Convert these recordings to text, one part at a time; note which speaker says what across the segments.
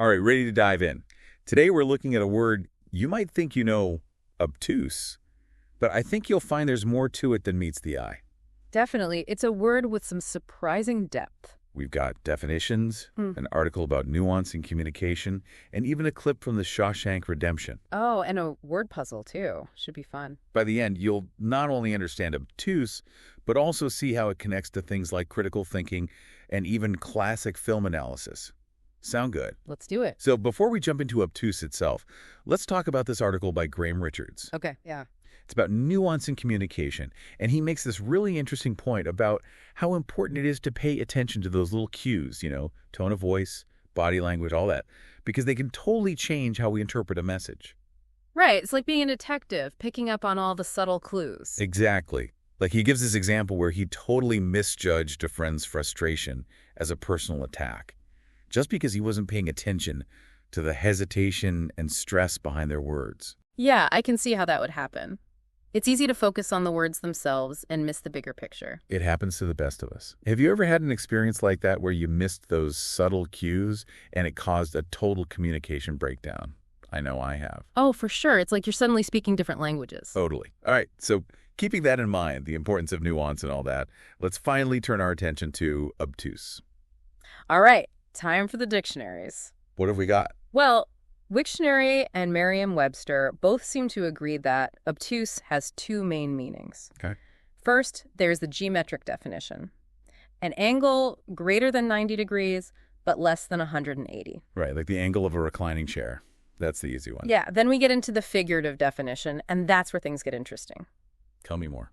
Speaker 1: All right, ready to dive in. Today we're looking at a word you might think you know, obtuse, but I think you'll find there's more to it than meets the eye.
Speaker 2: Definitely. It's a word with some surprising depth.
Speaker 1: We've got definitions, an article about nuance in communication, and even a clip from the Shawshank Redemption.
Speaker 2: Oh, and a word puzzle, too. Should be fun.
Speaker 1: By the end, you'll not only understand obtuse, but also see how it connects to things like critical thinking and even classic film analysis. Sound good?
Speaker 2: Let's do it.
Speaker 1: So before we jump into obtuse itself, let's talk about this article by Graham Richards.
Speaker 2: Okay, yeah.
Speaker 1: It's about nuance in communication, and he makes this really interesting point about how important it is to pay attention to those little cues, tone of voice, body language, all that, because they can totally change how we interpret a message.
Speaker 2: Right, it's like being a detective, picking up on all the subtle clues.
Speaker 1: Exactly. Like he gives this example where he totally misjudged a friend's frustration as a personal attack, just because he wasn't paying attention to the hesitation and stress behind their words.
Speaker 2: Yeah, I can see how that would happen. It's easy to focus on the words themselves and miss the bigger picture.
Speaker 1: It happens to the best of us. Have you ever had an experience like that where you missed those subtle cues and it caused a total communication breakdown? I know I have.
Speaker 2: Oh, for sure. It's like you're suddenly speaking different languages.
Speaker 1: Totally. All right, so keeping that in mind, the importance of nuance and all that, let's finally turn our attention to obtuse.
Speaker 2: All right, time for the dictionaries.
Speaker 1: What have we got?
Speaker 2: Well, Wiktionary and Merriam-Webster both seem to agree that obtuse has two main meanings.
Speaker 1: Okay.
Speaker 2: First, there's the geometric definition. An angle greater than 90 degrees, but less than 180.
Speaker 1: Right, like the angle of a reclining chair. That's the easy one.
Speaker 2: Yeah, then we get into the figurative definition, and that's where things get interesting.
Speaker 1: Tell me more.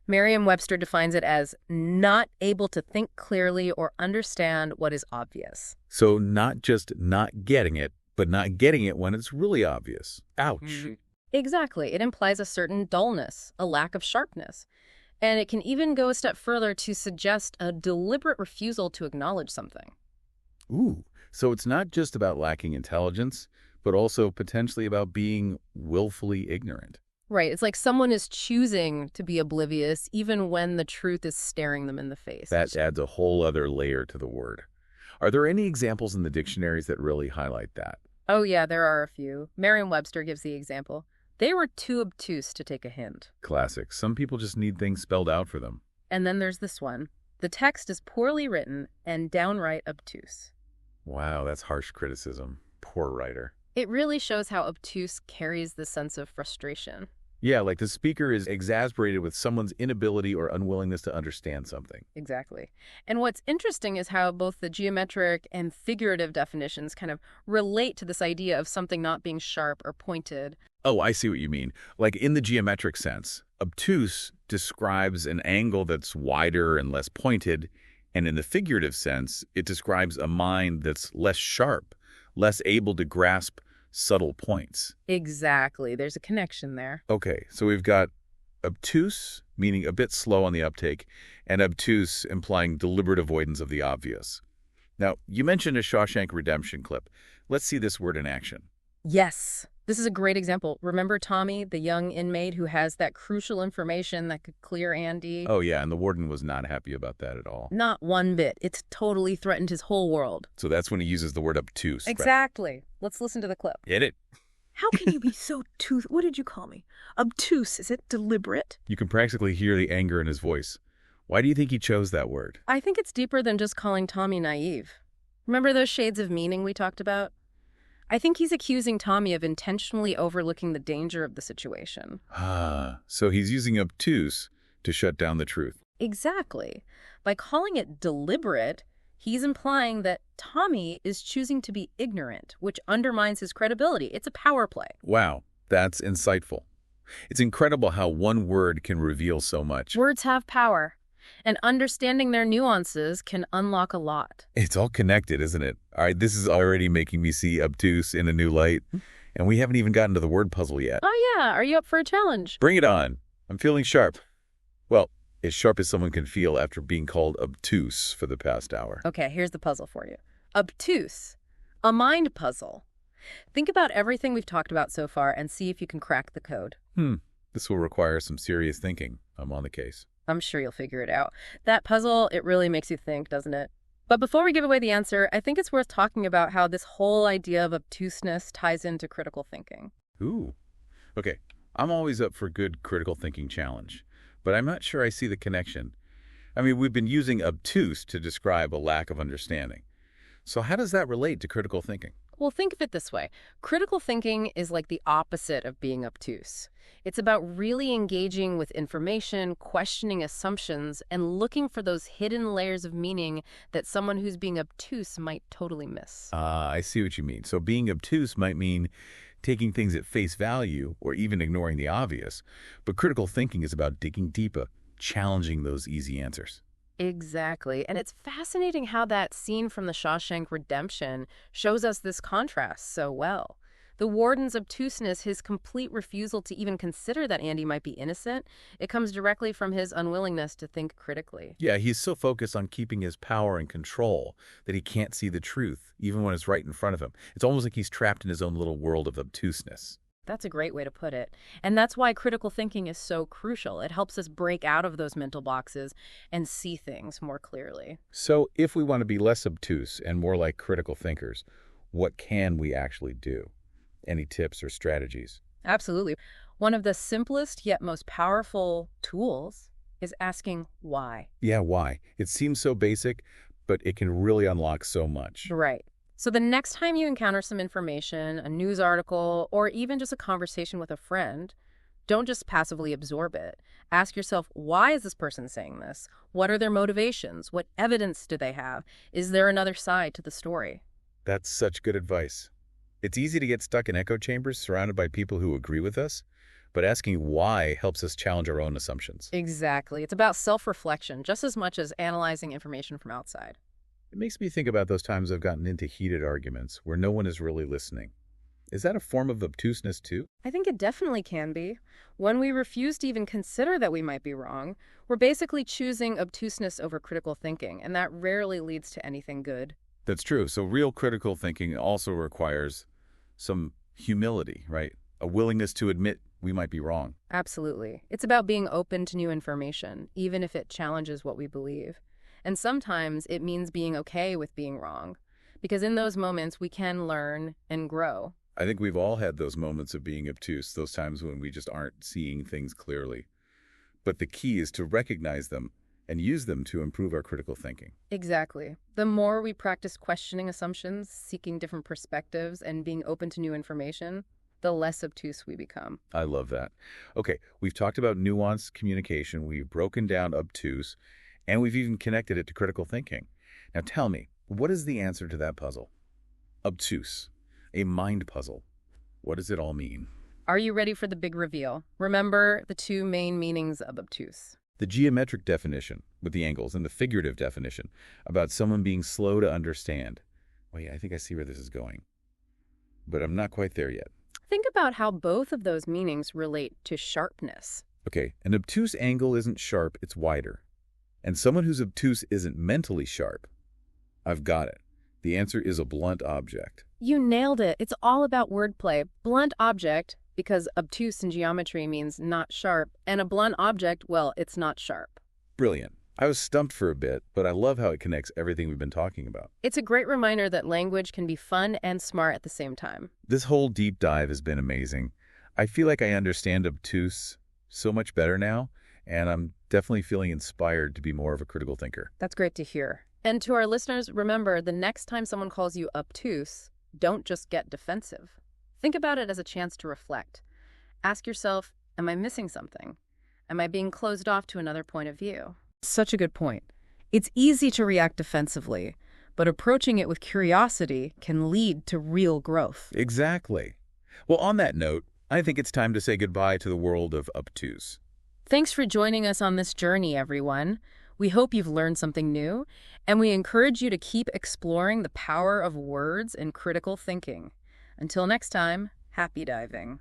Speaker 2: Merriam-Webster defines it as not able to think clearly or understand what is obvious.
Speaker 1: So not just not getting it, but not getting it when it's really obvious. Ouch.
Speaker 2: Exactly. It implies a certain dullness, a lack of sharpness. And it can even go a step further to suggest a deliberate refusal to acknowledge something.
Speaker 1: Ooh, so it's not just about lacking intelligence, but also potentially about being willfully ignorant.
Speaker 2: Right. It's like someone is choosing to be oblivious even when the truth is staring them in the face.
Speaker 1: That adds a whole other layer to the word. Are there any examples in the dictionaries that really highlight that?
Speaker 2: Oh, yeah, there are a few. Merriam-Webster gives the example. They were too obtuse to take a hint.
Speaker 1: Classic. Some people just need things spelled out for them.
Speaker 2: And then there's this one. The text is poorly written and downright obtuse.
Speaker 1: Wow, that's harsh criticism. Poor writer.
Speaker 2: It really shows how obtuse carries the sense of frustration.
Speaker 1: Yeah, like the speaker is exasperated with someone's inability or unwillingness to understand something.
Speaker 2: Exactly. And what's interesting is how both the geometric and figurative definitions kind of relate to this idea of something not being sharp or pointed.
Speaker 1: Oh, I see what you mean. Like in the geometric sense, obtuse describes an angle that's wider and less pointed, and in the figurative sense, it describes a mind that's less sharp, less able to grasp subtle points.
Speaker 2: Exactly. There's a connection there.
Speaker 1: Okay, so we've got obtuse, meaning a bit slow on the uptake, and obtuse implying deliberate avoidance of the obvious. Now, you mentioned a Shawshank Redemption clip. Let's see this word in action.
Speaker 2: Yes. This is a great example. Remember Tommy, the young inmate who has that crucial information that could clear Andy?
Speaker 1: Oh, yeah, and the warden was not happy about that at all.
Speaker 2: Not one bit. It's totally threatened his whole world.
Speaker 1: So that's when he uses the word obtuse.
Speaker 2: Exactly. Right? Let's listen to the clip.
Speaker 1: Hit it.
Speaker 3: How can you be so what did you call me? Obtuse. Is it deliberate?
Speaker 1: You can practically hear the anger in his voice. Why do you think he chose that word?
Speaker 2: I think it's deeper than just calling Tommy naive. Remember those shades of meaning we talked about? I think he's accusing Tommy of intentionally overlooking the danger of the situation.
Speaker 1: Ah, so he's using obtuse to shut down the truth.
Speaker 2: Exactly. By calling it deliberate, he's implying that Tommy is choosing to be ignorant, which undermines his credibility. It's a power play.
Speaker 1: Wow, that's insightful. It's incredible how one word can reveal so much.
Speaker 2: Words have power, and understanding their nuances can unlock a lot.
Speaker 1: It's all connected, isn't it? All right, this is already making me see obtuse in a new light, and we haven't even gotten to the word puzzle yet.
Speaker 2: Oh, yeah. Are you up for a challenge?
Speaker 1: Bring it on. I'm feeling sharp. Well, as sharp as someone can feel after being called obtuse for the past hour.
Speaker 2: Okay, here's the puzzle for you. Obtuse. A mind puzzle. Think about everything we've talked about so far and see if you can crack the code.
Speaker 1: This will require some serious thinking. I'm on the case.
Speaker 2: I'm sure you'll figure it out. That puzzle, it really makes you think, doesn't it? But before we give away the answer, I think it's worth talking about how this whole idea of obtuseness ties into critical thinking.
Speaker 1: Ooh. Okay, I'm always up for good critical thinking challenge, but I'm not sure I see the connection. I mean, we've been using obtuse to describe a lack of understanding. So how does that relate to critical thinking?
Speaker 2: Well, think of it this way. Critical thinking is like the opposite of being obtuse. It's about really engaging with information, questioning assumptions, and looking for those hidden layers of meaning that someone who's being obtuse might totally miss.
Speaker 1: I see what you mean. So being obtuse might mean taking things at face value or even ignoring the obvious, but critical thinking is about digging deeper, challenging those easy answers.
Speaker 2: Exactly. And it's fascinating how that scene from the Shawshank Redemption shows us this contrast so well. The warden's obtuseness, his complete refusal to even consider that Andy might be innocent, it comes directly from his unwillingness to think critically.
Speaker 1: Yeah, he's so focused on keeping his power and control that he can't see the truth, even when it's right in front of him. It's almost like he's trapped in his own little world of obtuseness.
Speaker 2: That's a great way to put it. And that's why critical thinking is so crucial. It helps us break out of those mental boxes and see things more clearly.
Speaker 1: So if we want to be less obtuse and more like critical thinkers, what can we actually do? Any tips or strategies?
Speaker 2: Absolutely. One of the simplest yet most powerful tools is asking why.
Speaker 1: Yeah, why? It seems so basic, but it can really unlock so much.
Speaker 2: Right. So the next time you encounter some information, a news article, or even just a conversation with a friend, don't just passively absorb it. Ask yourself, why is this person saying this? What are their motivations? What evidence do they have? Is there another side to the story?
Speaker 1: That's such good advice. It's easy to get stuck in echo chambers surrounded by people who agree with us, but asking why helps us challenge our own assumptions.
Speaker 2: Exactly. It's about self-reflection just as much as analyzing information from outside.
Speaker 1: It makes me think about those times I've gotten into heated arguments where no one is really listening. Is that a form of obtuseness too?
Speaker 2: I think it definitely can be. When we refuse to even consider that we might be wrong, we're basically choosing obtuseness over critical thinking, and that rarely leads to anything good.
Speaker 1: That's true. So real critical thinking also requires some humility, right? A willingness to admit we might be wrong.
Speaker 2: Absolutely. It's about being open to new information, even if it challenges what we believe. And sometimes it means being okay with being wrong, because in those moments we can learn and grow.
Speaker 1: I think we've all had those moments of being obtuse, those times when we just aren't seeing things clearly. But the key is to recognize them and use them to improve our critical thinking.
Speaker 2: Exactly. The more we practice questioning assumptions, seeking different perspectives, and being open to new information, the less obtuse we become.
Speaker 1: I love that. Okay, we've talked about nuanced communication, we've broken down obtuse, and we've even connected it to critical thinking. Now tell me, what is the answer to that puzzle? Obtuse, a mind puzzle. What does it all mean?
Speaker 2: Are you ready for the big reveal? Remember the two main meanings of obtuse.
Speaker 1: The geometric definition, with the angles, and the figurative definition, about someone being slow to understand. Wait, I think I see where this is going. But I'm not quite there yet.
Speaker 2: Think about how both of those meanings relate to sharpness.
Speaker 1: Okay, an obtuse angle isn't sharp, it's wider. And someone who's obtuse isn't mentally sharp. I've got it. The answer is a blunt object.
Speaker 2: You nailed it. It's all about wordplay. Blunt object, because obtuse in geometry means not sharp, and a blunt object, well, it's not sharp.
Speaker 1: Brilliant. I was stumped for a bit, but I love how it connects everything we've been talking about.
Speaker 2: It's a great reminder that language can be fun and smart at the same time.
Speaker 1: This whole deep dive has been amazing. I feel like I understand obtuse so much better now, and I'm definitely feeling inspired to be more of a critical thinker.
Speaker 2: That's great to hear. And to our listeners, remember, the next time someone calls you obtuse, don't just get defensive. Think about it as a chance to reflect. Ask yourself, am I missing something? Am I being closed off to another point of view? Such a good point. It's easy to react defensively, but approaching it with curiosity can lead to real growth.
Speaker 1: Exactly. Well, on that note, I think it's time to say goodbye to the world of obtuse.
Speaker 2: Thanks for joining us on this journey, everyone. We hope you've learned something new, and we encourage you to keep exploring the power of words and critical thinking. Until next time, happy diving.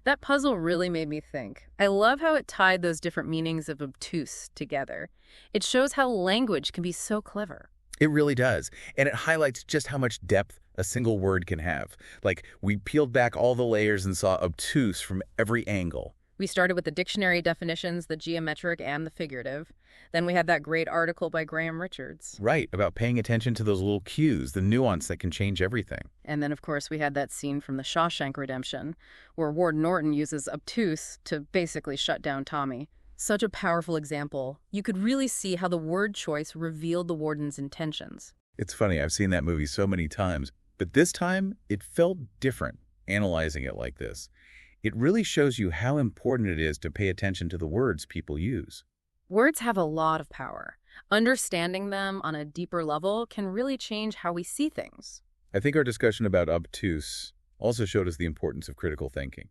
Speaker 2: That puzzle really made me think. I love how it tied those different meanings of obtuse together. It shows how language can be so clever.
Speaker 1: It really does. And it highlights just how much depth a single word can have. Like, we peeled back all the layers and saw obtuse from every angle.
Speaker 2: We started with the dictionary definitions, the geometric and the figurative. Then we had that great article by Graham Richards.
Speaker 1: Right, about paying attention to those little cues, the nuance that can change everything.
Speaker 2: And then, of course, we had that scene from the Shawshank Redemption, where Ward Norton uses Obtuse to basically shut down Tommy. Such a powerful example. You could really see how the word choice revealed the warden's intentions.
Speaker 1: It's funny, I've seen that movie so many times, but this time it felt different, analyzing it like this. It really shows you how important it is to pay attention to the words people use.
Speaker 2: Words have a lot of power. Understanding them on a deeper level can really change how we see things.
Speaker 1: I think our discussion about obtuse also showed us the importance of critical thinking.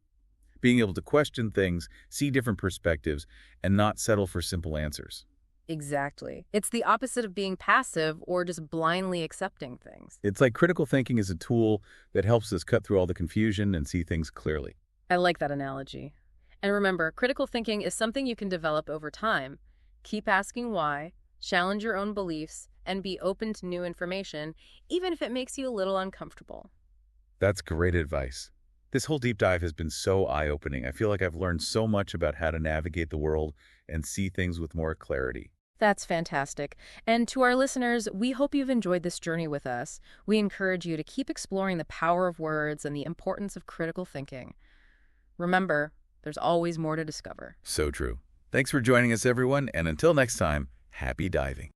Speaker 1: Being able to question things, see different perspectives, and not settle for simple answers.
Speaker 2: Exactly. It's the opposite of being passive or just blindly accepting things.
Speaker 1: It's like critical thinking is a tool that helps us cut through all the confusion and see things clearly.
Speaker 2: I like that analogy. And remember, critical thinking is something you can develop over time. Keep asking why, challenge your own beliefs, and be open to new information, even if it makes you a little uncomfortable.
Speaker 1: That's great advice. This whole deep dive has been so eye-opening. I feel like I've learned so much about how to navigate the world and see things with more clarity.
Speaker 2: That's fantastic. And to our listeners, we hope you've enjoyed this journey with us. We encourage you to keep exploring the power of words and the importance of critical thinking. Remember, there's always more to discover.
Speaker 1: So true. Thanks for joining us, everyone, and until next time, happy diving.